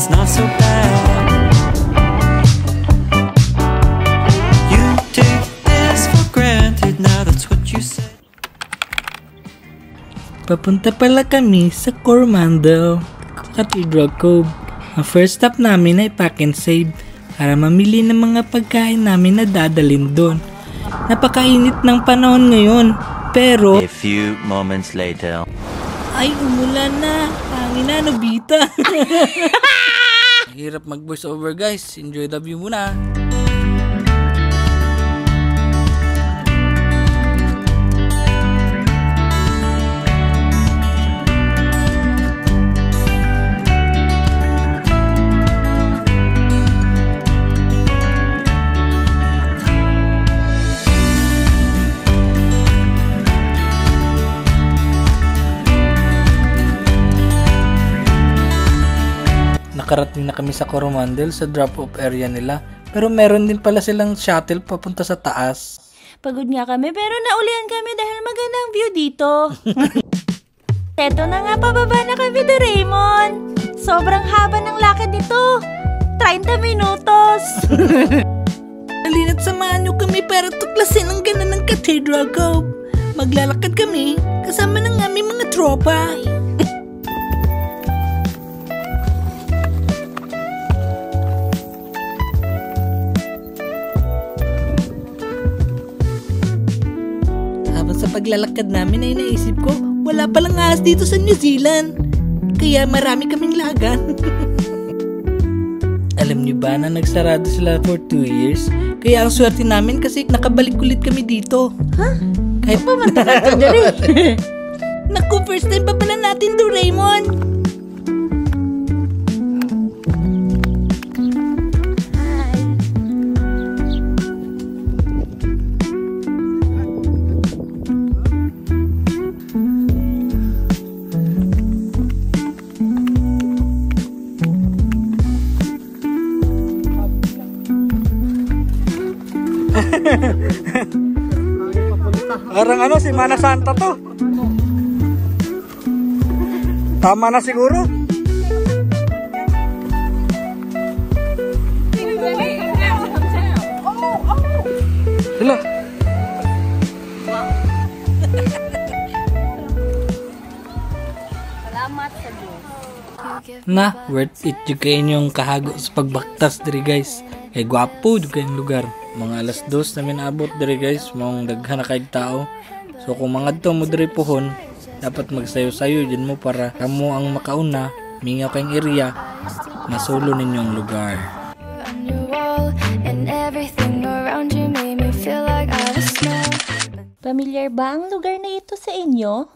it's not so bad. You take this for granted, now that's what you said. Papunta pala kami sa Coromandel Cathedral Cove. Ang first stop namin ay Pack and Save para mamili ng mga pagkain namin na dadalhin doon. Napakainit ng panahon ngayon, pero A few moments later. ay umulan na. Hangin na, Nobita. Hirap mag voice over guys. Enjoy the view muna. Nakarating na kami sa Coromandel sa drop-off area nila. Pero meron din pala silang shuttle papunta sa taas. Pagod nga kami pero naulian kami dahil magandang view dito. Eto na nga, pababa na kami, Doraemon. Sobrang haba ng lakad dito. 30 minutos. Halina't samahan nyo kami para tuklasin ang ganda ng Cathedral Cove. Maglalakad kami kasama ng aming mga tropa. Sa paglalakad namin ay naisip ko, wala palang ahas dito sa New Zealand. Kaya marami kaming lagan. Alam niyo ba na nagsarado sila for 2 years? Kaya ang swerte namin kasi nakabalik ulit kami dito. Ha? Kahit Pumunta ka to, Dori. Naku, first time pa pala natin, Doraemon. Parang ano, si Mana Santa to. Tama na siguro. Hello. Salamat sa Diyos. Na, worth it juga inyong kahago sa pagbaktas diri guys. Kay gwapo juga yung lugar. Mga alas 2 namin abot diri guys, mong daghan na kayong tao. So kung mga to mo diri pohon, dapat magsayo-sayo din mo para kamo ang makauna, mingaw kayong area, masulo ninyong lugar. Familiar ba ang lugar na ito sa inyo?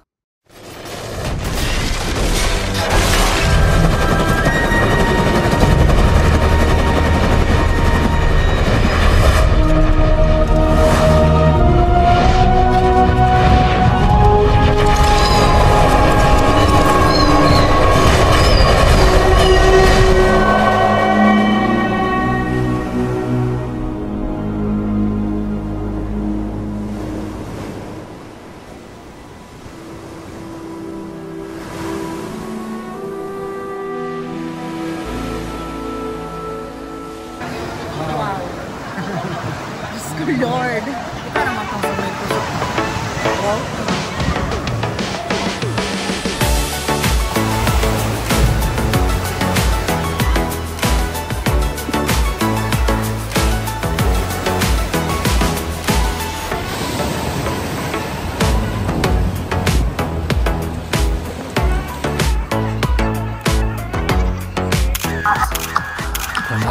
Lord. Ika naman itong momento sa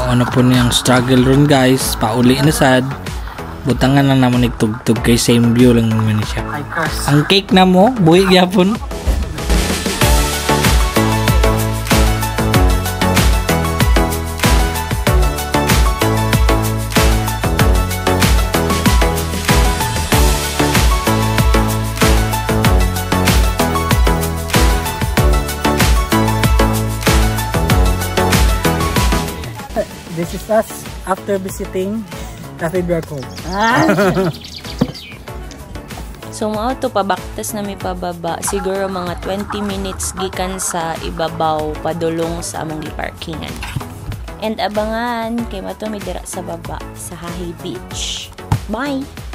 Ano po niyang struggle ron guys, pauli na sad. Butangan lang naman nagtugtog kay same view lang naman siya. Ang cake na mo, buhi gyapon. This is us after visiting Cathedral Cove. So mao to pabaktas na mi pababa. Siguro mga 20 minutes gikan sa ibabaw padulong sa among giparkingan. And abangan kay mato mi dira sa baba sa Hahi Beach. Bye.